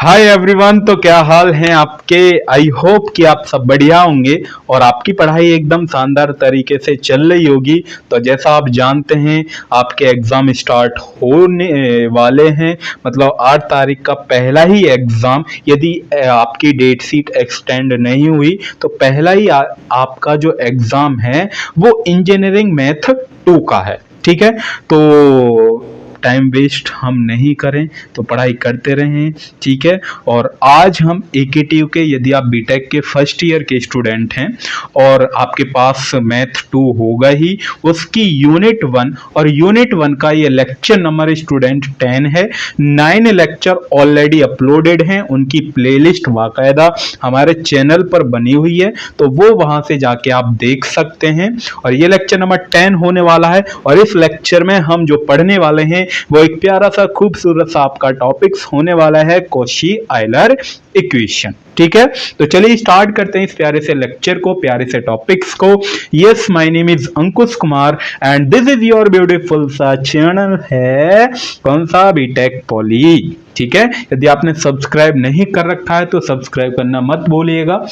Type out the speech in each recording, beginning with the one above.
Hi everyone. तो क्या हाल है आपके। आई होप कि आप सब बढ़िया होंगे और आपकी पढ़ाई एकदम शानदार तरीके से चल रही होगी। तो जैसा आप जानते हैं आपके एग्ज़ाम स्टार्ट होने वाले हैं, मतलब 8 तारीख का पहला ही एग्ज़ाम। यदि आपकी डेट शीट एक्सटेंड नहीं हुई तो पहला ही आपका जो एग्ज़ाम है वो इंजीनियरिंग मैथ 2 का है। ठीक है, तो टाइम वेस्ट हम नहीं करें, तो पढ़ाई करते रहें। ठीक है, और आज हम एकेटीयू के, यदि आप बीटेक के फर्स्ट ईयर के स्टूडेंट हैं और आपके पास मैथ 2 होगा ही, उसकी यूनिट 1 और यूनिट 1 का ये लेक्चर नंबर स्टूडेंट 10 है। 9 लेक्चर ऑलरेडी अपलोडेड हैं, उनकी प्लेलिस्ट बाकायदा हमारे चैनल पर बनी हुई है, तो वो वहां से जाके आप देख सकते हैं। और ये लेक्चर नंबर 10 होने वाला है और इस लेक्चर में हम जो पढ़ने वाले हैं वो एक प्यारा सा खूबसूरत सा आपका टॉपिक्स होने वाला है, कॉशी आयलर इक्वेशन। ठीक है, तो चलिए स्टार्ट करते हैं इस प्यारे से लेक्चर को, प्यारे से टॉपिक्स को। Yes, my name is Ankush Kumar and this is your beautiful सा चैनल है, कौन सा, बीटेक पॉली। ठीक है, यदि आपने सब्सक्राइब नहीं कर रखा है तो सब्सक्राइब करना मत भूलिएगा।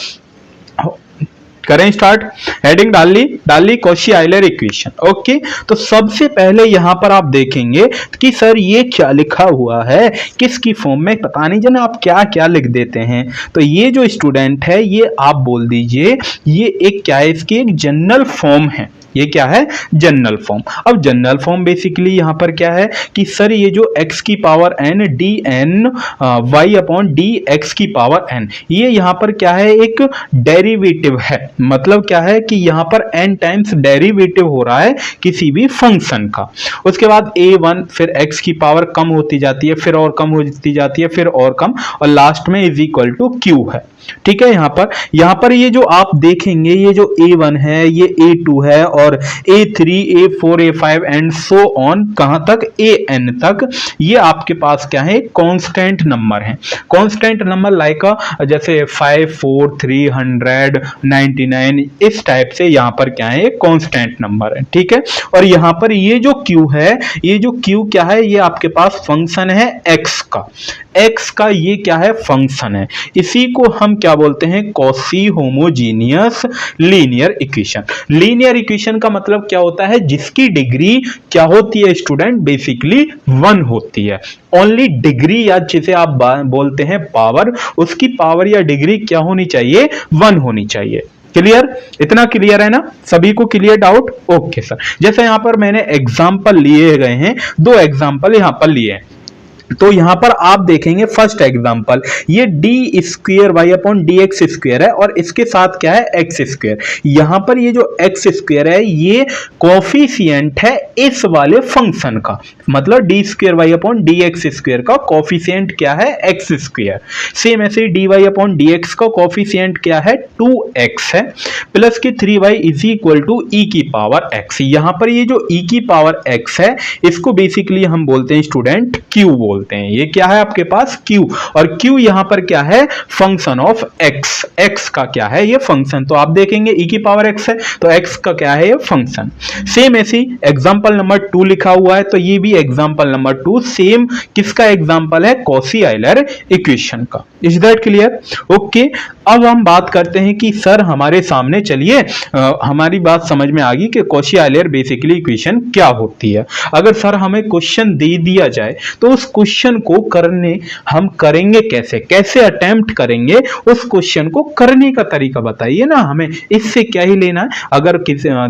करें स्टार्ट। हेडिंग डाल ली कॉशी आयलर इक्वेशन। ओके, तो सबसे पहले यहां पर आप देखेंगे कि सर ये क्या लिखा हुआ है, किसकी फॉर्म में, पता नहीं जाने आप क्या क्या लिख देते हैं। तो ये जो स्टूडेंट है ये आप बोल दीजिए ये एक क्या है, इसकी एक जनरल फॉर्म है। ये क्या है, जनरल फॉर्म। अब जनरल फॉर्म बेसिकली यहां पर क्या है कि सर ये जो x की power n D N Y upon D X की पावर n, ये यहां पर क्या है, एक डेरिवेटिव है। मतलब क्या है कि यहां पर n टाइम्स डेरिवेटिव हो रहा है किसी भी फंक्शन का। उसके बाद a1, फिर x की पावर कम होती जाती है, फिर और कम होती जाती है, फिर और कम, और लास्ट में इज इक्वल टू q है। ठीक है, यहां पर ये जो आप देखेंगे, ये जो a1 है, ये a2 है, और a3, a4, a5 and so on, कहां तक, an तक, ये आपके पास क्या है, कांस्टेंट नंबर है। कांस्टेंट नंबर लाइक जैसे 5, 4, 300, 99, इस टाइप से यहां पर क्या है, कांस्टेंट नंबर है। ठीक है, और यहां पर ये जो q है, ये जो q क्या है, ये आपके पास फंक्शन है x का ये क्या है, फंक्शन है। इसी को हम क्या बोलते हैं, Cauchy homogeneous linear equation. Linear equation का मतलब क्या होता है, जिसकी डिग्री क्या होती है स्टूडेंट, बेसिकली 1 होती है। ओनली डिग्री, या जिसे आप बोलते हैं पावर, उसकी पावर या डिग्री क्या होनी चाहिए, 1 होनी चाहिए। क्लियर, इतना क्लियर है ना, सभी को क्लियर डाउट। ओके सर, जैसे यहां पर मैंने एग्जाम्पल लिए गए हैं, 2 एग्जाम्पल यहां पर लिए हैं। तो यहां पर आप देखेंगे फर्स्ट एग्जांपल, ये D square Y upon D X square है और इसके साथ क्या है, एक्स स्क्वेयर। यहां पर ये जो एक्स स्क्वेयर है ये कोफिशिएंट है इस वाले फंक्शन का, मतलब D square Y upon D X square का कोफिशिएंट क्या है, एक्स स्क्वेयर। सेम ऐसे D Y upon D X का कोफिशिएंट क्या है, 2x है, प्लस के 3y is equal to E की पावर x। यहां पर ये जो ई की पावर x है, इसको बेसिकली हम बोलते हैं स्टूडेंट q बोलते हैं। ये क्या है आपके पास, q, और q यहां पर क्या है, फंक्शन ऑफ x का क्या है, ये फंक्शन। तो आप देखेंगे e की पावर x है तो x का क्या है, ये फंक्शन। सेम ऐसी एग्जांपल नंबर 2 लिखा हुआ है, तो ये भी एग्जांपल नंबर 2 सेम किसका एग्जांपल है, कॉशी आयलर इक्वेशन का। Is that clear. ओके, अब हम बात करते हैं कि सर हमारे सामने, चलिए हमारी बात समझ में आ गई कि कॉशी आयलर बेसिकली इक्वेशन क्या होती है। अगर सर हमें क्वेश्चन दे दिया जाए तो उस क्वेश्चन को हम करेंगे कैसे अटेम्प्ट करेंगे, उस क्वेश्चन को करने का तरीका बताइए ना हमें, इससे क्या ही लेना है। अगर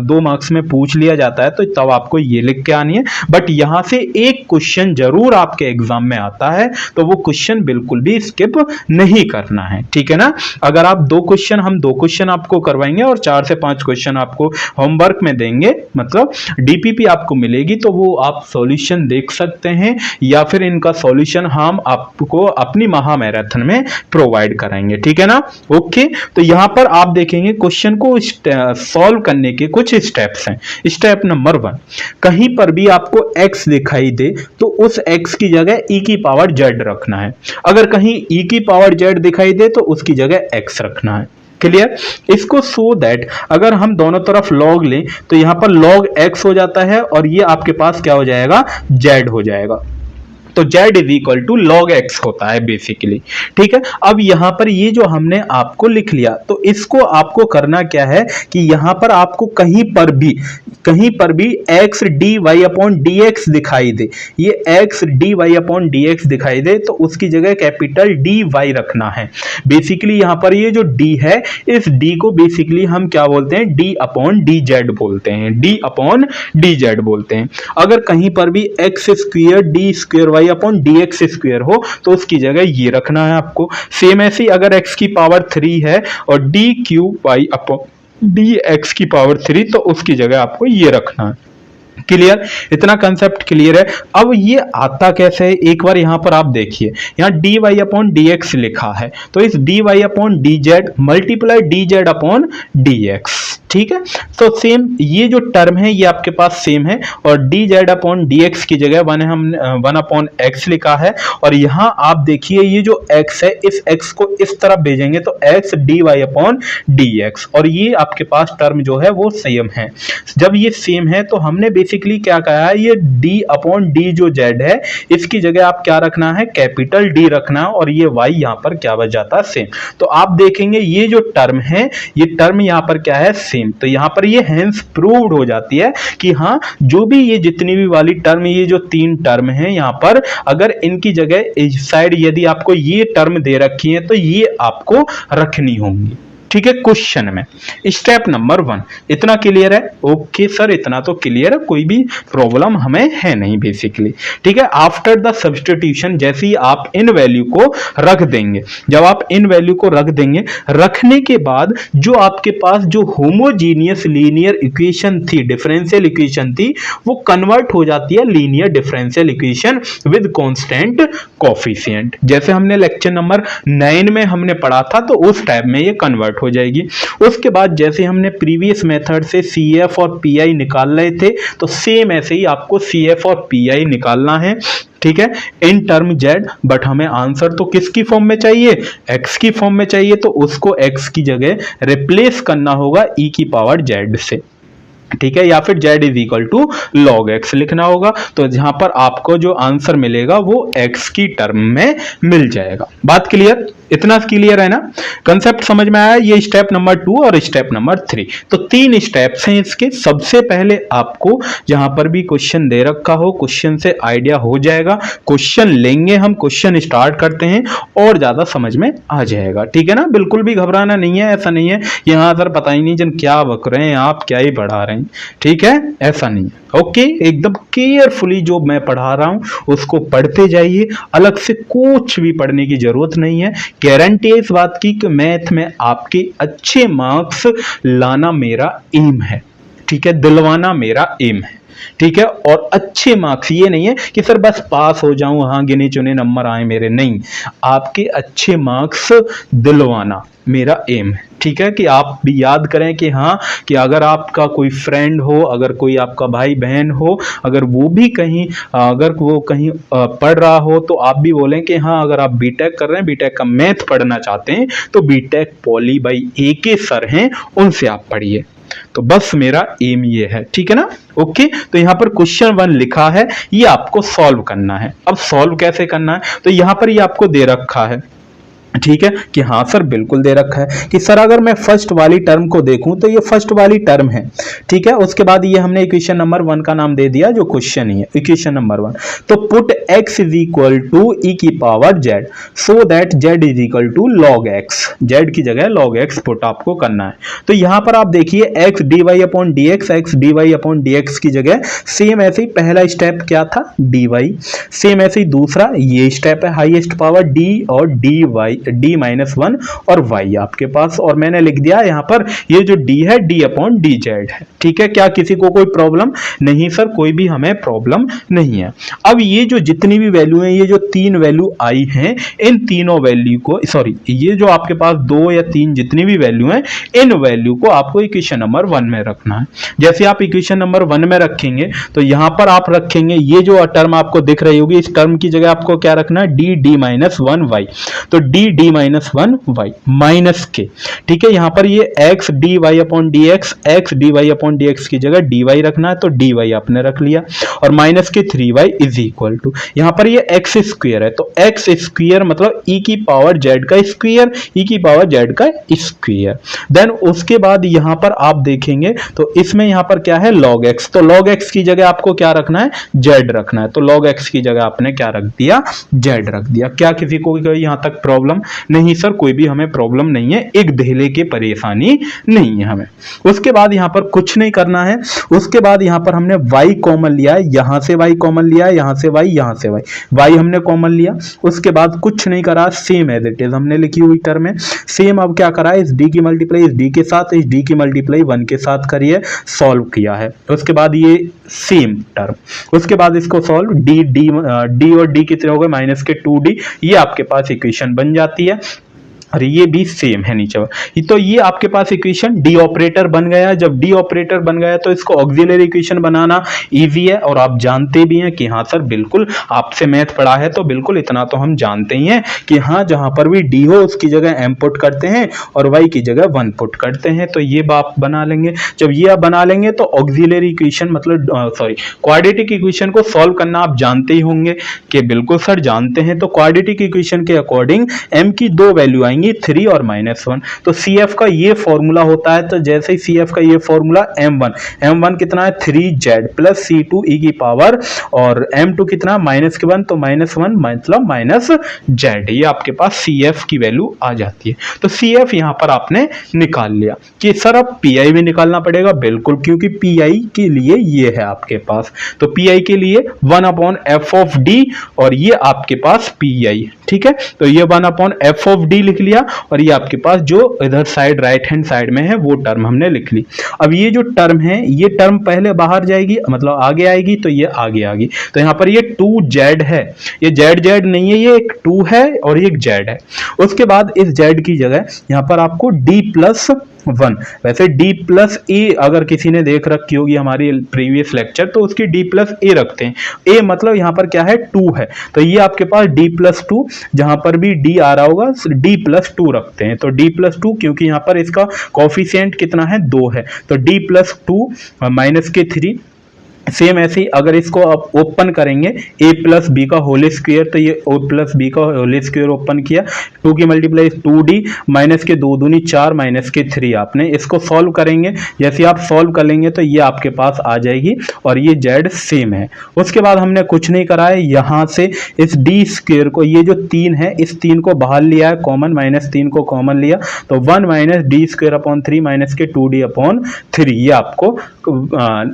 2 मार्क्स में पूछ लिया जाता है तो तब आपको ये लिख के आनी है, बट यहां से एक क्वेश्चन जरूर आपके एग्जाम में आता है, तो वो क्वेश्चन बिल्कुल भी स्किप नहीं करना है। ठीक है ना, अगर आप 2 क्वेश्चन आपको करवाएंगे और 4 से 5 क्वेश्चन आपको होमवर्क में देंगे, मतलब डीपीपी आपको मिलेगी, तो वो आप सॉल्यूशन देख सकते हैं, या फिर इनका सॉल्यूशन हम आपको अपनी महा मैराथन में प्रोवाइड कराएंगे। ठीक है ना। ओके, तो यहां पर आप देखेंगे क्वेश्चन को सॉल्व करने के कुछ स्टेप्स हैं। स्टेप नंबर 1, कहीं पर भी आपको x दिखाई दे तो उस x की जगह e की पावर z रखना है। अगर कहीं e की पावर z दिखाई दे तो उसकी जगह x रखना है। क्लियर, इसको सो दैट अगर हम दोनों तरफ लॉग लें तो यहां पर log x हो जाता है और ये आपके पास क्या हो जाएगा, z हो जाएगा। तो z is equal to log x होता है बेसिकली। ठीक है, अब यहां पर ये जो हमने आपको लिख लिया, तो इसको आपको करना क्या है कि यहां पर आपको कहीं पर भी x dy अपॉन dx दिखाई दे, ये x dy अपॉन dx दिखाई दे, तो उसकी जगह कैपिटल dy रखना है। बेसिकली यहां पर ये जो d है, इस d को बेसिकली हम क्या बोलते हैं, d अपॉन dz बोलते हैं, d अपॉन dz बोलते हैं। अगर कहीं पर भी x square D square Y upon D X square हो तो उसकी जगह ये रखना है आपको। सेम ऐसे ही अगर x की पावर 3 है और D Q Y upon D X की पावर 3, तो उसकी जगह आपको ये रखना है। क्लियर, इतना कंसेप्ट क्लियर है। अब ये आता कैसे है, एक बार यहां पर आप देखिए, यहां D Y upon D X लिखा है, तो इस D Y upon D Z multiply D Z upon D X. ठीक है, तो सेम ये जो टर्म है ये आपके पास सेम है, और D Z upon D X की जगह वन अपॉन एक्स लिखा है, और यहां आप देखिए ये जो x है, इस x को इस तरफ भेजेंगे तो x D Y upon D X, और ये आपके पास टर्म जो है वो सेम है। जब ये सेम है तो हमने बेसिकली क्या कहा है, ये d अपॉन डी जो z है इसकी जगह आप क्या रखना है, कैपिटल D रखना, और ये y यहाँ पर क्या बच जाता है, सेम। तो आप देखेंगे ये जो टर्म है, ये टर्म यहाँ पर क्या है, सेम। तो यहाँ पर ये हेंस प्रूव्ड हो जाती है कि हाँ, जो भी ये जितनी भी वाली टर्म, ये जो 3 टर्म है यहाँ पर, अगर इनकी जगह इस साइड यदि आपको ये टर्म दे रखी है तो ये आपको रखनी होंगी। ठीक है, क्वेश्चन में स्टेप नंबर 1 इतना क्लियर है। ओके सर, इतना तो क्लियर है, कोई भी प्रॉब्लम हमें है नहीं बेसिकली। ठीक है, आफ्टर द सब्स्टिट्यूशन, जैसे ही आप इन वैल्यू को रख देंगे, जब आप इन वैल्यू को रख देंगे, रखने के बाद जो आपके पास जो होमोजीनियस लीनियर इक्वेशन थी, डिफरेंशियल इक्वेशन थी, वो कन्वर्ट हो जाती है linear differential equation with constant coefficient. जैसे हमने लेक्चर नंबर 9 में हमने पढ़ा था, तो उस टाइप में ये कन्वर्ट हो जाएगी। उसके बाद जैसे हमने प्रीवियस मेथड से CF और PI निकाल रहे थे, तो सेम ऐसे ही आपको CF और PI निकालना है। ठीक है, इन टर्म z, बट हमें आंसर तो किसकी फॉर्म में चाहिए, x की फॉर्म में चाहिए, तो उसको x की जगह रिप्लेस करना होगा e की पावर z से। ठीक है, या फिर z is equal to log x लिखना होगा, तो जहां पर आपको जो आंसर मिलेगा वो x की टर्म में मिल जाएगा। बात क्लियर, इतना क्लियर है ना, कंसेप्ट समझ में आया। ये स्टेप नंबर 2 और स्टेप नंबर 3, तो 3 स्टेप्स हैं इसके। सबसे पहले आपको जहां पर भी क्वेश्चन दे रखा हो, क्वेश्चन से आइडिया हो जाएगा, क्वेश्चन लेंगे हम, क्वेश्चन स्टार्ट करते हैं और ज्यादा समझ में आ जाएगा। ठीक है ना, बिल्कुल भी घबराना नहीं है, ऐसा नहीं है यहाँ सर पता ही नहीं जन क्या बक रहे हैं आप, क्या ही पढ़ा रहे हैं। ठीक है, ऐसा नहीं है। ओके, एकदम केयरफुली जो मैं पढ़ा रहा हूं उसको पढ़ते जाइए, अलग से कुछ भी पढ़ने की जरूरत नहीं है। गारंटी है इस बात की कि मैथ में आपके अच्छे मार्क्स लाना मेरा एम है। ठीक है, दिलवाना मेरा एम है। ठीक है, और अच्छे मार्क्स, ये नहीं है कि सर बस पास हो जाऊं, हाँ गिने चुने नंबर आए मेरे, नहीं, आपके अच्छे मार्क्स दिलवाना मेरा एम है। ठीक है, कि आप भी याद करें कि हाँ, कि अगर आपका कोई फ्रेंड हो, अगर कोई आपका भाई बहन हो, अगर वो भी कहीं पढ़ रहा हो, तो आप भी बोलें कि हाँ, अगर आप बीटेक कर रहे हैं, बीटेक का मैथ पढ़ना चाहते हैं, तो BTech poly by AK sir हैं, उनसे आप पढ़िए। तो बस मेरा एम ये है। ठीक है ना, ओके। तो यहाँ पर क्वेश्चन 1 लिखा है, ये आपको सॉल्व करना है। अब सॉल्व कैसे करना है, तो यहाँ पर ये आपको दे रखा है। ठीक है, कि हाँ सर बिल्कुल दे रखा है कि सर अगर मैं फर्स्ट वाली टर्म को देखूं तो ये फर्स्ट वाली टर्म है। ठीक है, उसके बाद ये हमने इक्वेशन नंबर 1 का नाम दे दिया जो क्वेश्चन ही है, इक्वेशन नंबर 1। तो put x is equal to e की power z so that z is equal to log x, z की जगह log x पुट आपको करना है। तो यहां पर आप देखिए x dy upon dx, x dy upon dx की जगह सेम ऐसे ही पहला स्टेप क्या था, dy, सेम ऐसे ही दूसरा ये स्टेप है, हाईएस्ट पावर d और dy, d-1 और y आपके पास, और मैंने लिख दिया यहाँ पर ये जो d है d अपॉन dz है। ठीक है, क्या किसी को कोई प्रॉब्लम नहीं सर, कोई भी हमें प्रॉब्लम नहीं है। अब ये जो जितनी भी वैल्यू है, ये जो 3 वैल्यू आई हैं, इन तीनों वैल्यू को, सॉरी ये जो आपके पास 2 या 3 जितनी भी वैल्यू हैं, इन वैल्यू को आपको इक्वेशन नंबर 1 में रखना है। जैसे आप इक्वेशन नंबर 1 में रखेंगे तो यहां पर आप रखेंगे ये जो टर्म आपको दिख रही होगी, इस टर्म की जगह आपको क्या रखना है, d-1y। तो d D minus one Y minus के, ठीक है। यहाँ पर ये X D Y upon D X D Y upon D X की जगह डी वाई रखना है तो डी वाई आपने रख लिया, और माइनस के 3y इज इक्वल टू, यहाँ पर ये एक्स स्क्वायर है तो एक्स स्क्वायर मतलब ई की पावर जेड का स्क्वायर, ई की पावर जेड का स्क्वायर। देन उसके बाद यहाँ पर आप देखेंगे तो इसमें यहाँ पर क्या है log x, तो log x की जगह आपको क्या रखना है z रखना है, तो log x की जगह आपने क्या रख दिया z रख दिया। क्या किसी को यहाँ तक प्रॉब्लम? नहीं सर, कोई भी हमें प्रॉब्लम नहीं है, एक धेले की परेशानी नहीं है हमें। उसके बाद यहाँ पर कुछ नहीं करना है, उसके बाद यहाँ पर हमने y कॉमन लिया है, यहाँ से y कॉमन लिया है, यहाँ से y, यहाँ से y हमने कॉमन लिया। उसके बाद कुछ नहीं करा, सेम एज इट इज हमने लिखी हुई टर्म है, सेम अब क्या करा है इस d की मल्टीप्लाई इस d के साथ, इस d की मल्टीप्लाई 1 के साथ करिए, सॉल्व किया है। उसके बाद ये सेम टर्म, उसके बाद इसको सॉल्व, d और d कितने हो गए माइनस के 2d, ये आपके पास इक्वेशन बन जाती है। और ये भी सेम है नीचे, तो ये आपके पास इक्वेशन डी ऑपरेटर बन गया। जब डी ऑपरेटर बन गया तो इसको ऑक्सिलरी इक्वेशन बनाना इजी है, और आप जानते भी हैं कि हाँ सर बिल्कुल आपसे मैथ पढ़ा है तो बिल्कुल इतना तो हम जानते ही हैं कि हाँ जहां पर भी डी हो उसकी जगह एम पुट करते हैं और वाई की जगह 1 पुट करते हैं, तो ये आप बना लेंगे। जब ये आप बना लेंगे तो ऑक्सिलरी इक्वेशन मतलब क्वाड्रेटिक इक्वेशन को सॉल्व करना आप जानते ही होंगे कि बिल्कुल सर जानते हैं। तो क्वाड्रेटिक इक्वेशन के अकॉर्डिंग एम की दो वैल्यू आएंगी 3 और -1, तो CF का ये फॉर्मूला होता है, तो जैसे ही CF का ये फॉर्मूला M1 कितना है 3z प्लस C2 e की पावर, और M2 कितना -1, तो -1 मतलब -z, ये आपके पास CF की वैल्यू आ जाती है। तो CF यहां पर आपने निकाल लिया कि सर अब PI भी निकालना पड़ेगा, बिल्कुल, क्योंकि PI के लिए ये है आपके पास, तो PI के लिए 1/f ऑफ d, और ये आपके पास PI, ठीक है। तो ये 1/f ऑफ d लिख लिया, और ये आपके पास जो इधर साइड राइट हैंड साइड में है वो टर्म हमने लिख ली। अब ये जो टर्म है ये टर्म पहले बाहर जाएगी मतलब आगे आएगी, तो ये आगे आएगी, तो यहाँ पर ये 2z है, ये z नहीं है, ये एक 2 है और ये एक z है। उसके बाद इस z की जगह यहाँ पर आपको d+1, वैसे d+a अगर किसी ने देख रखी होगी हमारी प्रीवियस लेक्चर तो उसकी d+a रखते हैं, a मतलब यहाँ पर क्या है 2 है, तो ये आपके पास d+2, जहां पर भी d आ रहा होगा d+2 रखते हैं, तो d+2 क्योंकि यहाँ पर इसका कोफिशिएंट कितना है 2 है, तो d+2 माइनस के 3। सेम ऐसे ही अगर इसको आप ओपन करेंगे a प्लस बी का होल स्क्वायर, तो ये o प्लस बी का होल स्क्वायर ओपन किया, 2 की मल्टीप्लाई 2d, माइनस के 2 दूनी 4 माइनस के 3, आपने इसको सॉल्व करेंगे, जैसे आप सॉल्व कर लेंगे तो ये आपके पास आ जाएगी, और ये z सेम है। उसके बाद हमने कुछ नहीं करा है, यहाँ से इस d स्क्वायर को, ये जो 3 है इस 3 को बाहर लिया है कॉमन, -3 को कॉमन लिया, तो 1 - d स्क्वायर अपॉन 3 माइनस के 2d अपॉन 3, ये आपको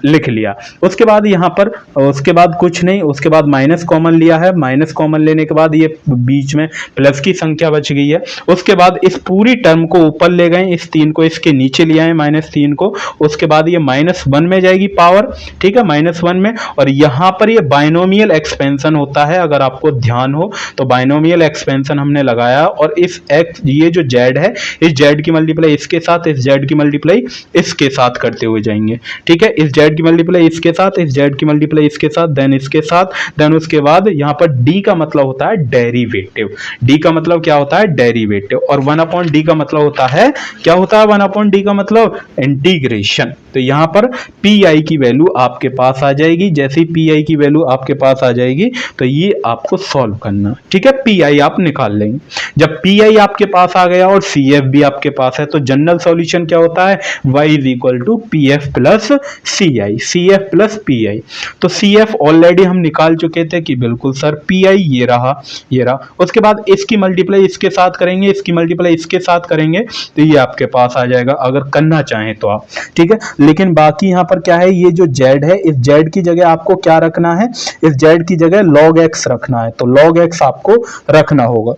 लिख लिया। उसके बाद यहाँ पर उसके बाद कुछ नहीं, उसके बाद माइनस कॉमन लिया है, माइनस कॉमन लेने के बाद ये बीच में प्लस की संख्या बच गई है। उसके बाद इस पूरी टर्म को ऊपर ले गए, इस 3 को इसके नीचे ले आए -3 को, उसके बाद ये -1 में जाएगी पावर, ठीक है, -1 में, और यहाँ पर ये बाइनोमियल एक्सपेंशन होता है, अगर आपको ध्यान हो तो बाइनोमियल एक्सपेंशन हमने लगाया, और इस x ये जो z है इस z की मल्टीप्लाई इसके साथ, इस z की मल्टीप्लाई इसके साथ करते हुए जाएंगे, ठीक है, इस z की मल्टीप्लाई इसके साथ, इस z की मल्टीप्लाई इसके साथ, देन इसके साथ, देन उसके बाद यहाँ पर d का मतलब होता है डेरिवेटिव, d का मतलब क्या होता है डेरिवेटिव, और 1/d का मतलब होता है क्या होता है 1/d का मतलब इंटीग्रेशन। तो यहाँ पर PI की वैल्यू आपके पास आ जाएगी, जैसे ही PI की वैल्यू आपके पास आ जाएगी तो ये आपको सॉल्व करना, ठीक है, PI आप निकाल लेंगे। जब PI आपके पास आ गया और CF भी आपके पास है तो जनरल सॉल्यूशन क्या होता है y = PF + CI, CF + PI। तो CF ऑलरेडी हम निकाल चुके थे कि बिल्कुल सर PI ये रहा, ये रहा। उसके बाद इसकी मल्टीप्लाई इसके साथ करेंगे, इसकी मल्टीप्लाई इसके साथ करेंगे, तो ये आपके पास आ जाएगा अगर करना चाहें तो आप, ठीक है। लेकिन बाकी यहाँ पर क्या है, ये जो z है इस z की जगह आपको क्या रखना है, इस z की जगह log x रखना है, तो log x आपको रखना होगा,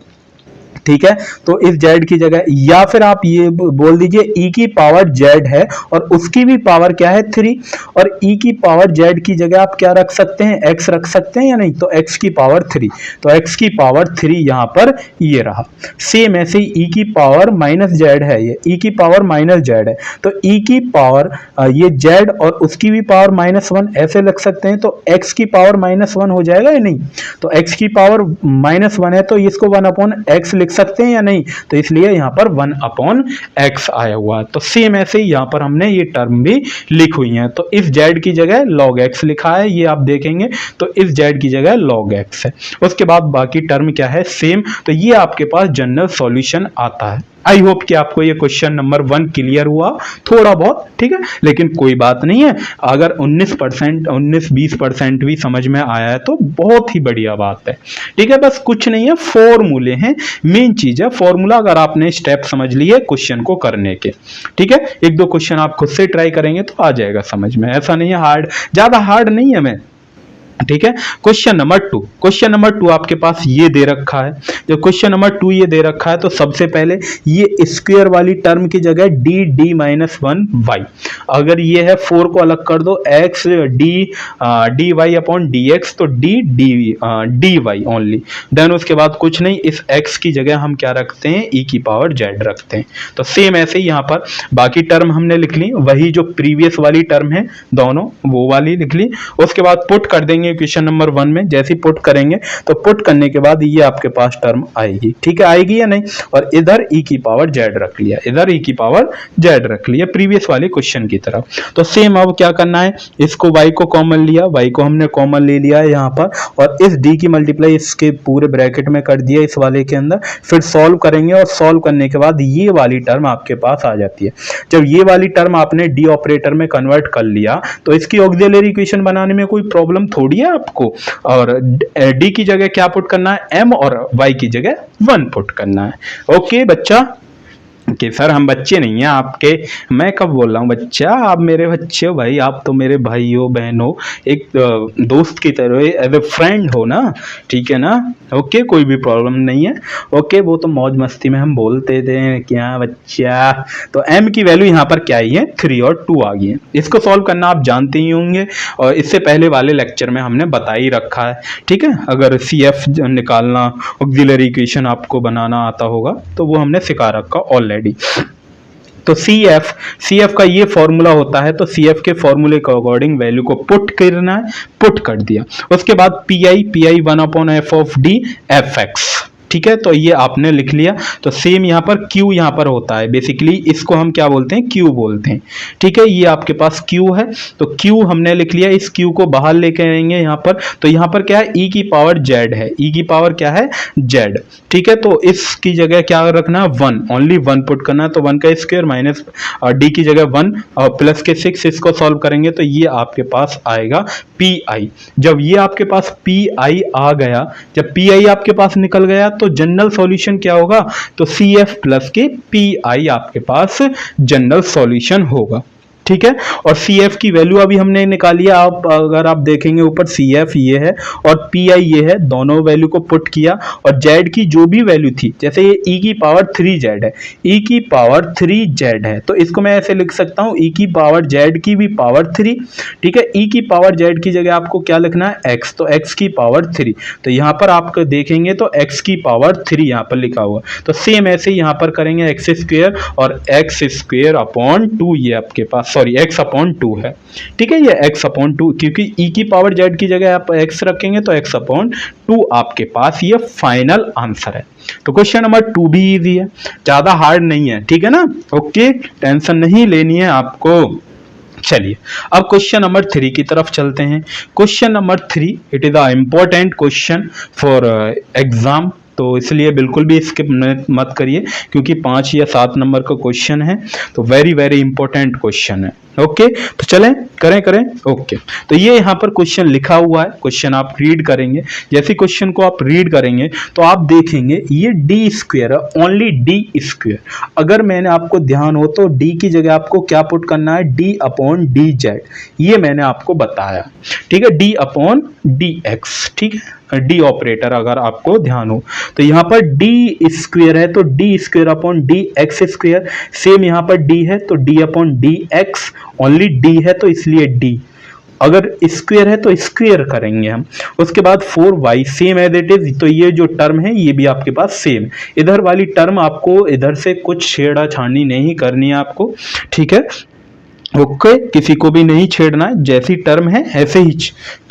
ठीक है। तो इस z की जगह, या फिर आप ये बोल दीजिए e की पावर z है और उसकी भी पावर क्या है 3, और e की पावर z की जगह आप क्या रख सकते हैं x रख सकते हैं या नहीं, तो x की पावर 3, तो x की पावर 3 यहाँ पर ये रहा। सेम ऐसे ही e की पावर -z है, ये e की पावर -z है, तो e की पावर ये z और उसकी भी पावर -1 ऐसे लग सकते हैं, तो x की पावर -1 हो जाएगा या नहीं, तो x की पावर -1 है तो इसको 1/x लिख सकते हैं या नहीं, तो इसलिए यहाँ पर 1/x आया हुआ है। तो सेम ऐसे ही यहाँ पर हमने ये टर्म भी लिख हुई है। तो इस z की जगह log x लिखा है, ये आप देखेंगे तो इस z की जगह log x है। उसके बाद बाकी टर्म क्या है, सेम। तो ये आपके पास जनरल सॉल्यूशन आता है। आई होप कि आपको ये क्वेश्चन नंबर 1 क्लियर हुआ थोड़ा बहुत, ठीक है। लेकिन कोई बात नहीं है, अगर 19-20% भी समझ में आया है तो बहुत ही बढ़िया बात है, ठीक है। बस कुछ नहीं है, फॉर्मूले हैं, मेन चीज है फॉर्मूला। अगर आपने स्टेप समझ लिए क्वेश्चन को करने के, ठीक है, 1-2 क्वेश्चन आप खुद से ट्राई करेंगे तो आ जाएगा समझ में। ऐसा नहीं है हार्ड, ज्यादा हार्ड नहीं है मैं, ठीक है। क्वेश्चन नंबर 2 आपके पास ये दे रखा है। जब क्वेश्चन नंबर 2 ये दे रखा है तो सबसे पहले ये स्क्वायर वाली टर्म की जगह d-1y, अगर ये है 4 को अलग कर दो, x dy/dx, तो dy ओनली। देन उसके बाद कुछ नहीं, इस x की जगह हम क्या रखते हैं, e⁻z रखते हैं। तो सेम ऐसे ही यहाँ पर बाकी टर्म हमने लिख ली, वही जो प्रीवियस वाली टर्म है दोनों वो वाली लिख ली। उसके बाद पुट कर देंगे क्वेश्चन नंबर 1 में। जैसे ही पुट करेंगे तो पुट करने के बाद ये आपके पास टर्म आएगी, ठीक है, आएगी या नहीं। और इधर e⁻z रख लिया, इधर e⁻z रख लिया प्रीवियस वाले क्वेश्चन की तरफ। तो सेम अब क्या करना है, इसको y को कॉमन लिया, y को हमने कॉमन ले लिया है यहाँ पर, और इस d की मल्टीप्लाई इसके पूरे ब्रैकेट में कर दिया इस वाले के अंदर। फिर सॉल्व करेंगे और सॉल्व करने के बाद ये वाली टर्म आपके पास आ जाती है। जब ये वाली टर्म आपने d ऑपरेटर में कन्वर्ट कर लिया तो इसकी ऑक्सिलरी इक्वेशन बनाने में कोई प्रॉब्लम थोड़ी है आपको। और d की जगह क्या पुट करना है, m, और y की जगह 1 पुट करना है। ओके बच्चा, कि सर हम बच्चे नहीं हैं आपके, मैं कब बोल रहा हूँ बच्चा, आप मेरे बच्चे हो भाई, आप तो मेरे भाई हो, बहन हो, एक दोस्त की तरह एज ए फ्रेंड हो ना, ठीक है ना। ओके, कोई भी प्रॉब्लम नहीं है। ओके, वो तो मौज मस्ती में हम बोलते थे क्या बच्चा। तो m की वैल्यू यहाँ पर क्या आई है, 3 और 2 आ गई है। इसको सॉल्व करना आप जानते ही होंगे और इससे पहले वाले लेक्चर में हमने बता ही रखा है, ठीक है। अगर CF निकालना, ऑक्सिलरी इक्वेशन आपको बनाना आता होगा तो वो हमने सिखा रखा ऑलरेडी। तो CF का ये फॉर्मूला होता है, तो CF के फॉर्मूले के अकॉर्डिंग वैल्यू को पुट करना है, पुट कर दिया। उसके बाद PI 1/f(d) fx, ठीक है, तो ये आपने लिख लिया। तो सेम यहाँ पर Q यहाँ पर होता है, बेसिकली इसको हम क्या बोलते हैं, Q बोलते हैं, ठीक है। ये आपके पास Q है, तो Q हमने लिख लिया। इस Q को बाहर लेके आएंगे यहाँ पर, तो यहाँ पर क्या है, e⁻z है, e⁻ क्या है, z, ठीक है। तो इसकी जगह क्या रखना है, 1, ओनली 1 पुट करना है। तो 1 का स्क्वायर माइनस d की जगह 1 और प्लस के 6, इसको सॉल्व करेंगे तो ये आपके पास आएगा PI। जब ये आपके पास PI आ गया, जब PI आपके पास निकल गया तो जनरल सॉल्यूशन क्या होगा, तो CF प्लस के PI आपके पास जनरल सॉल्यूशन होगा, ठीक है। और CF की वैल्यू अभी हमने निकाली है। आप अगर आप देखेंगे ऊपर CF ये है और PI ये है, दोनों वैल्यू को पुट किया और Z की जो भी वैल्यू थी, जैसे ये e⁻3z है, e⁻3z है, तो इसको मैं ऐसे लिख सकता हूँ e⁻z की भी पावर 3, ठीक है। e⁻z की जगह आपको क्या लिखना है, x, तो x की पावर 3। तो यहाँ पर आप देखेंगे तो x की पावर 3 यहाँ पर लिखा हुआ। तो सेम ऐसे यहाँ पर करेंगे x² और x²/2, ये आपके पास सॉरी x/2 है, ठीक है। ये x/2, क्योंकि e⁻z की जगह आप x रखेंगे तो x/2 आपके पास ये फाइनल आंसर है। तो क्वेश्चन नंबर 2 भी इजी है, ज्यादा हार्ड नहीं है, ठीक है ना। ओके, टेंशन नहीं लेनी है आपको। चलिए अब क्वेश्चन नंबर 3 की तरफ चलते हैं। Question number 3, it is a important question for exam, तो इसलिए बिल्कुल भी स्किप मत करिए, क्योंकि 5 या 7 नंबर का क्वेश्चन है, तो वेरी वेरी इंपॉर्टेंट क्वेश्चन है। ओके, तो चलें करें। ओके, तो ये यहाँ पर क्वेश्चन लिखा हुआ है, क्वेश्चन आप रीड करेंगे। जैसे क्वेश्चन को आप रीड करेंगे तो आप देखेंगे ये d² है, ओनली d²। अगर मैंने आपको ध्यान हो तो d की जगह आपको क्या पुट करना है, d/dz, ये मैंने आपको बताया, ठीक है, d/dx, ठीक है, डी ऑपरेटर अगर आपको ध्यान हो। तो यहाँ पर d² है तो d²/dx², सेम यहाँ पर d है तो d/dx, ओनली d है तो इसलिए d, अगर स्क्वायर है तो स्क्वायर करेंगे हम। उसके बाद 4y same as it is, तो ये जो टर्म है ये भी आपके पास सेम। इधर वाली टर्म आपको इधर से कुछ छेड़ा छानी नहीं करनी है आपको, ठीक है। ओके, किसी को भी नहीं छेड़ना है, जैसी टर्म है ऐसे ही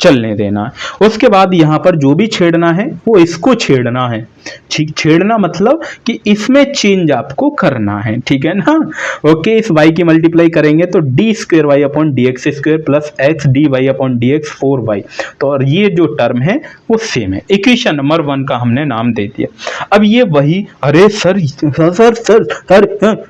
चलने देना है। उसके बाद यहाँ पर जो भी छेड़ना है वो इसको छेड़ना है। ठीक, छेड़ना मतलब कि इसमें चेंज आपको करना है, ठीक है ना। ओके, इस y की मल्टीप्लाई करेंगे तो D square Y upon D X square plus X D Y upon D X 4y। तो और ये जो टर्म है वो सेम है, इक्वेशन नंबर 1 का हमने नाम दे दिया। अब ये वही, अरे sir sir sir sir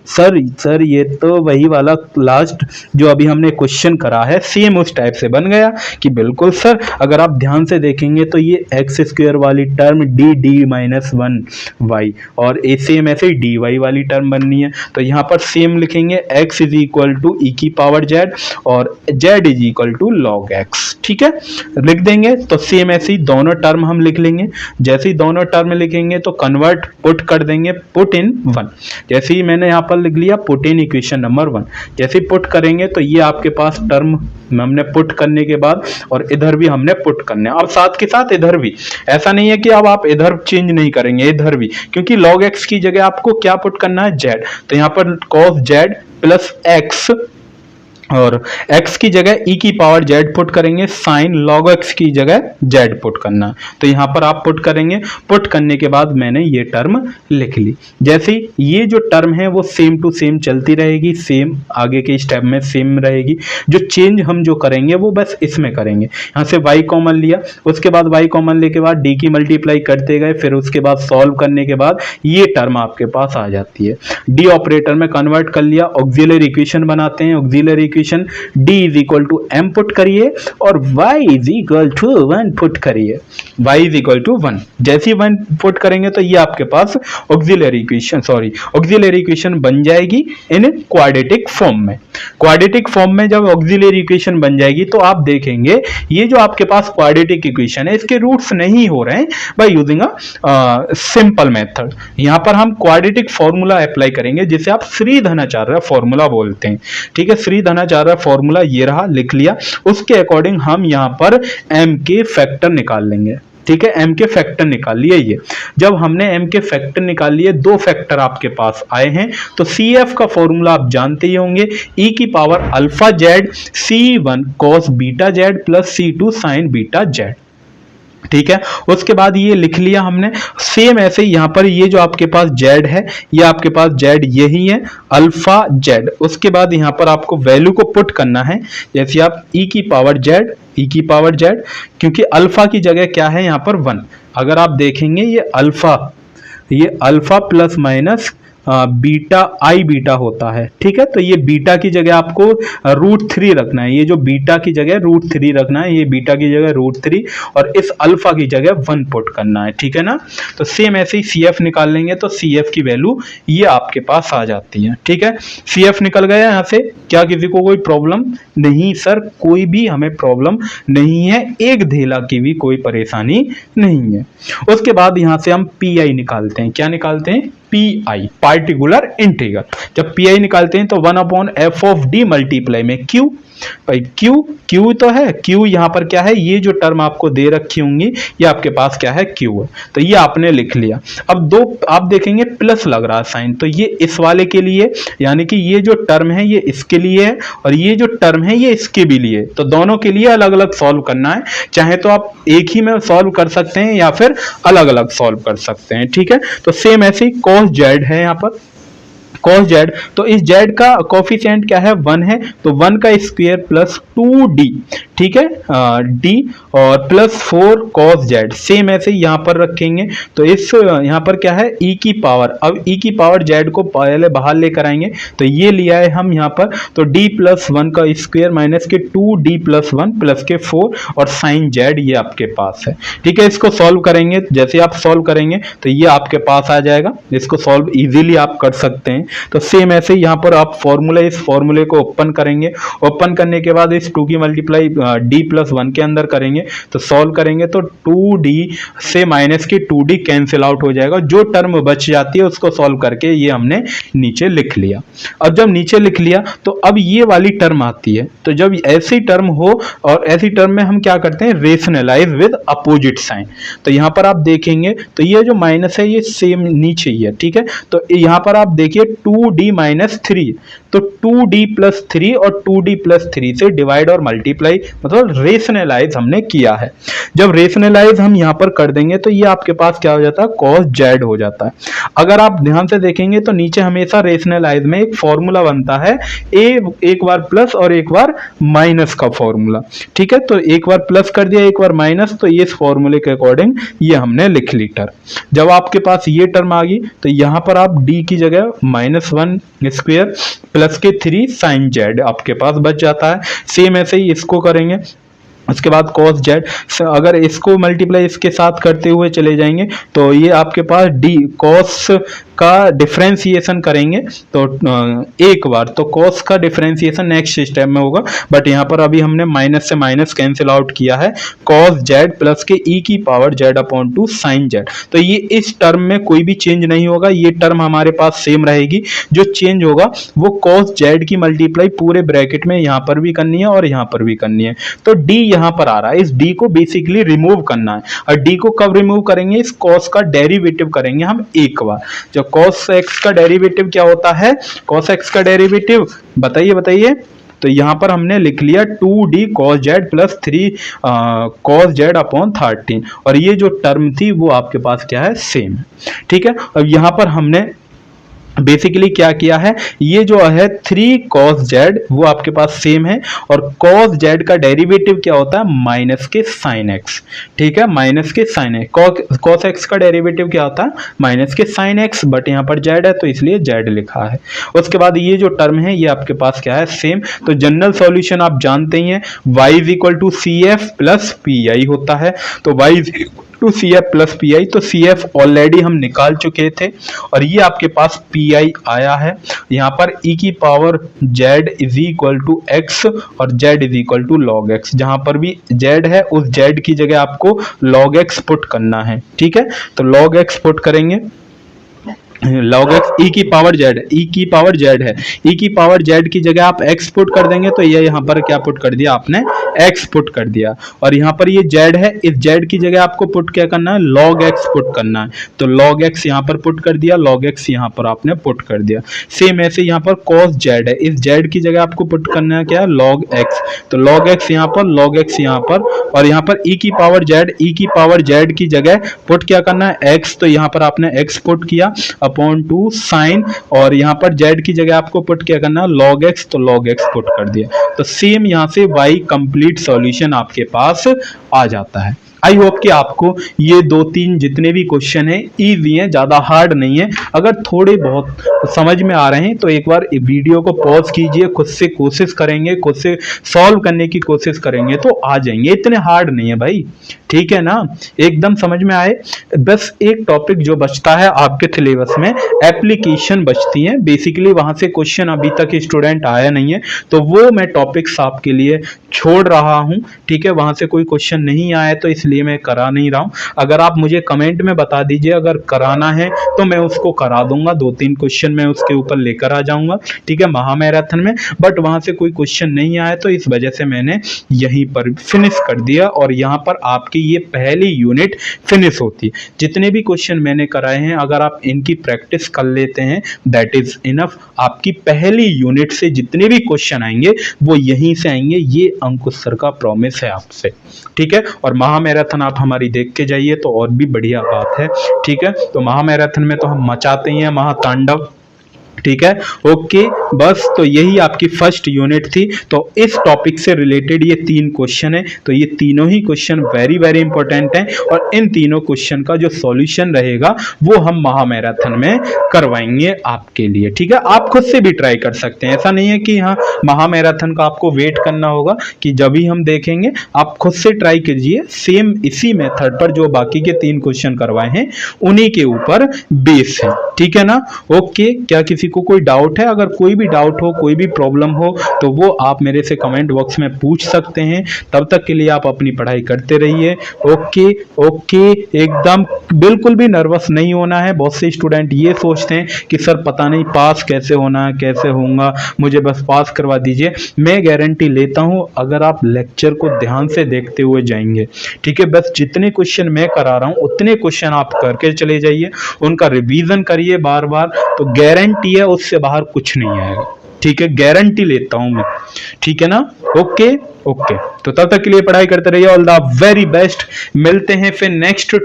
sir sir ये तो वही वाला लास्ट जो अभी हमने क्वेश्चन करा है, सेम उस टाइप से बन गया कि बिल्कुल सर, अगर आप ध्यान से देखेंगे तो ये एक्स स्क्वेयर वाली टर्म डी माइनस 1y और ए सेम ऐसे ही dy वाली टर्म बननी है। तो यहाँ पर सेम लिखेंगे, x is equal to E की पावर z और z is equal to log x। ठीक है, लिख देंगे। तो सेम ऐसे ही दोनों टर्म हम लिख लेंगे। जैसे ही दोनों टर्म लिखेंगे तो कन्वर्ट पुट कर देंगे, पुट इन 1। जैसे ही मैंने यहाँ पर लिख लिया पुट इन इक्वेशन नंबर 1, जैसे ही पुट करेंगे तो ये आपके पास टर्म हमने पुट करने के बाद और इधर भी हमने पुट करने, अब साथ के साथ इधर भी। ऐसा नहीं है कि अब आप इधर चेंज नहीं करेंगे, इधर भी, क्योंकि log x की जगह आपको क्या पुट करना है, z। तो यहाँ पर cos z प्लस x और x की जगह e की पावर z पुट करेंगे, साइन log x की जगह z पुट करना। तो यहाँ पर आप पुट करेंगे, पुट करने के बाद मैंने ये टर्म लिख ली। जैसे ये जो टर्म है वो सेम टू सेम चलती रहेगी, सेम आगे के स्टेप में सेम रहेगी। जो चेंज हम जो करेंगे वो बस इसमें करेंगे। यहाँ से y कॉमन लिया, उसके बाद y कॉमन लेके बाद d की मल्टीप्लाई करते गए, फिर उसके बाद सॉल्व करने के बाद ये टर्म आपके पास आ जाती है। d ऑपरेटर में कन्वर्ट कर लिया, ऑक्सिलरी इक्वेशन बनाते हैं। Auxiliary equation d is equal to m put करिए और y इज इक्वल टू 1 पुट करिए। y इज इक्वल टू 1, जैसे ही 1 पुट करेंगे तो ये आपके पास ऑक्सिलरी इक्वेशन बन जाएगी इन क्वाड्रेटिक फॉर्म में। क्वाड्रेटिक फॉर्म में जब ऑक्सिलरी इक्वेशन बन जाएगी तो आप देखेंगे ये जो आपके पास क्वाड्रेटिक इक्वेशन है इसके रूट्स नहीं हो रहे हैं by using a simple method. यहाँ पर हम क्वाड्रेटिक फॉर्मूला अप्लाई करेंगे जिसे आप श्रीधराचार्य फॉर्मूला बोलते हैं। ठीक है, श्रीधराचार्य फॉर्मूला ये रहा, लिख लिया। उसके अकॉर्डिंग हम यहाँ पर m के फैक्टर निकाल लेंगे। ठीक है, m के फैक्टर निकाल लिए। ये जब हमने m के फैक्टर निकाल लिए, दो फैक्टर आपके पास आए हैं, तो CF का फॉर्मूला आप जानते ही होंगे, e की power alpha z C1 cos beta z plus C2 sin beta z। ठीक है, उसके बाद ये लिख लिया हमने। सेम ऐसे ही यहाँ पर ये जो आपके पास z है, ये आपके पास z यही है अल्फा z। उसके बाद यहाँ पर आपको वैल्यू को पुट करना है, जैसे आप e की पावर z, क्योंकि अल्फा की जगह क्या है यहाँ पर 1। अगर आप देखेंगे ये अल्फा प्लस माइनस बीटा आई बीटा होता है। ठीक है, तो ये बीटा की जगह आपको √3 रखना है। ये जो बीटा की जगह √3 रखना है, ये बीटा की जगह √3 और इस अल्फा की जगह 1 पुट करना है। ठीक है ना, तो सेम ऐसे ही CF निकाल लेंगे तो CF की वैल्यू ये आपके पास आ जाती है। ठीक है, CF निकल गया यहाँ से। क्या किसी को कोई प्रॉब्लम? नहीं सर, कोई भी हमें प्रॉब्लम नहीं है, एक धेला की भी कोई परेशानी नहीं है। उसके बाद यहाँ से हम PI निकालते हैं। क्या निकालते हैं? PI, particular integral. जब PI निकालते हैं तो 1/f ऑफ d मल्टीप्लाई में Q। भाई Q तो है, Q यहाँ पर क्या है, ये जो टर्म आपको दे रखी होंगी ये आपके पास क्या है, Q है। तो ये आपने लिख लिया। अब दो आप देखेंगे प्लस लग रहा है साइन, तो ये इस वाले के लिए, यानी कि ये जो टर्म है ये इसके लिए है और ये जो टर्म है ये इसके भी लिए। तो दोनों के लिए अलग अलग सॉल्व करना है। चाहे तो आप एक ही में सॉल्व कर सकते हैं या फिर अलग अलग सॉल्व कर सकते हैं। ठीक है, तो सेम ऐसे ही cos z है यहाँ पर, cos z, तो इस z का कोफिशिएंट क्या है, 1 है, तो 1 का स्क्वायर प्लस 2d। ठीक है, d और प्लस 4 cos z। सेम ऐसे यहाँ पर रखेंगे तो इस यहाँ पर क्या है, e की पावर। अब e की पावर z को पहले बाहर लेकर आएंगे तो ये लिया है हम यहाँ पर, तो d प्लस 1 का स्क्वायर माइनस के 2d प्लस 1 प्लस के 4 और साइन z ये आपके पास है। ठीक है, इसको सॉल्व करेंगे, जैसे आप सॉल्व करेंगे तो ये आपके पास आ जाएगा। इसको सॉल्व इजीली आप कर सकते हैं। तो सेम ऐसे यहाँ पर आप इस फॉर्मूले को ओपन करेंगे। ओपन करने के बाद इस 2 की मल्टीप्लाई d+1 के अंदर करेंगे तो सॉल्व करेंगे तो 2d से माइनस की 2d कैंसिल आउट हो जाएगा, जो टर्म बच जाती है उसको सॉल्व करके ये हमने नीचे लिख लिया। अब जब नीचे लिख लिया तो अब ये वाली टर्म आती है, तो जब ऐसी टर्म हो और ऐसी टर्म में हम क्या करते हैं, रेशनलाइज विद अपोजिट साइन। तो यहाँ पर आप देखेंगे तो ये जो माइनस है ये सेम नीचे ही है, ठीक है। तो यहाँ पर आप देखिए 2d - 3, तो 2d + 3 और 2d + 3 से डिवाइड और मल्टीप्लाई मतलब रेशनलाइज हमने किया है। जब रेशनलाइज हम यहाँ पर कर देंगे तो ये आपके पास क्या हो जाता है, cos z हो जाता है। अगर आप ध्यान से देखेंगे तो नीचे हमेशा रेशनलाइज में एक फॉर्मूला बनता है, एक बार प्लस और एक बार माइनस का फॉर्मूला, ठीक है। तो एक बार प्लस कर दिया, एक बार माइनस, तो ये इस फॉर्मूले के अकॉर्डिंग ये हमने लिख ली टर्म। जब आपके पास ये टर्म आ गई तो यहाँ पर आप d की जगह -1² प्लस के 3 sin z आपके पास बच जाता है। सेम ऐसे ही इसको करेंगे, उसके बाद cos z, अगर इसको मल्टीप्लाई इसके साथ करते हुए चले जाएंगे तो ये आपके पास d cos का डिफरेंशिएशन करेंगे तो एक बार तो cos का डिफरेंशिएशन नेक्स्ट स्टेप में होगा, बट यहाँ पर अभी हमने माइनस से माइनस कैंसिल आउट किया है, cos z प्लस के e⁻z/2 sin z। तो ये इस टर्म में कोई भी चेंज नहीं होगा, ये टर्म हमारे पास सेम रहेगी। जो चेंज होगा वो cos z की मल्टीप्लाई पूरे ब्रैकेट में यहाँ पर भी करनी है और यहाँ पर भी करनी है। तो d यहाँ पर आ रहा है, इस d को बेसिकली रिमूव करना है। और d को कब रिमूव करेंगे, इस cos का डेरिवेटिव करेंगे हम एक बार। जब cos x का डेरिवेटिव क्या होता है, cos x का डेरिवेटिव बताइए। तो यहाँ पर हमने लिख लिया 2d cos z + 3 cos z/13, और ये जो टर्म थी वो आपके पास क्या है, सेम, ठीक है। अब यहाँ पर हमने बेसिकली क्या किया है, ये जो है 3 cos z वो आपके पास सेम है, और cos z का डेरिवेटिव क्या होता है, माइनस के sin x, ठीक है, माइनस के sin x। cos x का डेरिवेटिव क्या होता है, माइनस के sin x, बट यहाँ पर z है तो इसलिए z लिखा है। उसके बाद ये जो टर्म है ये आपके पास क्या है, सेम। तो जनरल सॉल्यूशन आप जानते ही हैं, y = CF + PI होता है। तो y CF + PI, तो CF ऑलरेडी हम निकाल चुके थे और ये आपके पास PI आया है। यहाँ पर e⁻z = x और z = log x, जहाँ पर भी z है उस z की जगह आपको log x पुट करना है, ठीक है। तो log x पुट करेंगे, log x e⁻z है, e⁻z की जगह आप x पुट कर देंगे तो ये यहाँ पर क्या पुट कर दिया आपने, x पुट कर दिया। और यहाँ पर ये z है, इस z की जगह आपको पुट क्या करना है, log x पुट करना है। तो log x यहाँ पर पुट कर दिया, log x यहाँ पर आपने पुट कर दिया। सेम ऐसे यहाँ पर cos z है, इस z की जगह आपको पुट करना है क्या, log x। तो log x यहाँ पर, log x यहाँ पर, और यहाँ पर e⁻z की जगह पुट क्या करना है, x। तो यहाँ पर आपने x पुट किया /2 sin, और यहाँ पर z की जगह आपको पुट क्या करना है, log x। तो log x पुट कर दिया। तो सेम यहाँ से y कंप्लीट सॉल्यूशन आपके पास आ जाता है। आई होप कि आपको ये 2-3 जितने भी क्वेश्चन है इजी हैं, ज़्यादा हार्ड नहीं है। अगर थोड़े बहुत समझ में आ रहे हैं तो एक बार वीडियो को पॉज कीजिए, खुद से कोशिश करेंगे, खुद से सॉल्व करने की कोशिश करेंगे तो आ जाएंगे। इतने हार्ड नहीं है भाई, ठीक है ना, एकदम समझ में आए। बस एक टॉपिक जो बचता है आपके सिलेबस में, एप्लीकेशन बचती है। बेसिकली वहां से क्वेश्चन अभी तक स्टूडेंट आया नहीं है तो वो मैं टॉपिक्स आपके लिए छोड़ रहा हूं, ठीक है। वहां से कोई क्वेश्चन नहीं आया तो इसलिए मैं करा नहीं रहा हूं। अगर आप मुझे कमेंट में बता दीजिए, अगर कराना है तो मैं उसको करा दूंगा, 2-3 क्वेश्चन मैं उसके ऊपर लेकर आ जाऊंगा, ठीक है, महामैराथन में। बट वहां से कोई क्वेश्चन नहीं आया तो इस वजह से मैंने यहीं पर फिनिश कर दिया, और यहाँ पर आपकी ये पहली यूनिट फिनिश होती है। जितने भी क्वेश्चन मैंने कराए हैं अगर आप इनकी प्रैक्टिस कर लेते हैं दैट इज इनफ। आपकी पहली यूनिट से जितने भी क्वेश्चन आएंगे वो यहीं से आएंगे, ये अंकुश सर का प्रॉमिस है आपसे, ठीक है। और महामैराथन आप हमारी देख के जाइए तो और भी बढ़िया बात है, ठीक है। तो महामैराथन में तो हम मचाते ही हैं महातांडव, ठीक है, ओके। बस तो यही आपकी फर्स्ट यूनिट थी। तो इस टॉपिक से रिलेटेड ये 3 क्वेश्चन है, तो ये तीनों ही क्वेश्चन वेरी वेरी इंपॉर्टेंट हैं, और इन तीनों क्वेश्चन का जो सॉल्यूशन रहेगा वो हम महामैराथन में करवाएंगे आपके लिए, ठीक है। आप खुद से भी ट्राई कर सकते हैं, ऐसा नहीं है कि हाँ महामैराथन का आपको वेट करना होगा कि जब भी हम देखेंगे, आप खुद से ट्राई कीजिए। सेम इसी मेथड पर जो बाकी के 3 क्वेश्चन करवाए हैं उन्हीं के ऊपर बेस है, ठीक है ना, ओके। क्या किसी किसी को कोई डाउट है, अगर कोई भी डाउट हो, कोई भी प्रॉब्लम हो, तो वो आप मेरे से कमेंट बॉक्स में पूछ सकते हैं। तब तक के लिए आप अपनी पढ़ाई करते रहिए। ओके ओके, एकदम बिल्कुल भी नर्वस नहीं होना है। बहुत से स्टूडेंट ये सोचते हैं कि सर पता नहीं पास कैसे होना है, कैसे होगा, मुझे बस पास करवा दीजिए। मैं गारंटी लेता हूं अगर आप लेक्चर को ध्यान से देखते हुए जाएंगे, ठीक है, बस जितने क्वेश्चन मैं करा रहा हूं उतने क्वेश्चन आप करके चले जाइए, उनका रिवीजन करिए बार बार, तो गारंटी है उससे बाहर कुछ नहीं आएगा। ठीक है, गारंटी लेता हूं मैं। ठीक है ना? ओके ओके, तो तब तक के लिए पढ़ाई करते रहिए। All the very best. मिलते हैं फिर नेक्स्ट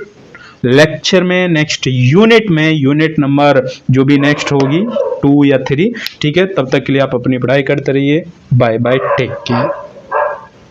लेक्चर में, नेक्स्ट यूनिट में, यूनिट नंबर जो भी नेक्स्ट होगी 2 या 3। ठीक है, तब तक के लिए आप अपनी पढ़ाई करते रहिए। Bye bye, take care.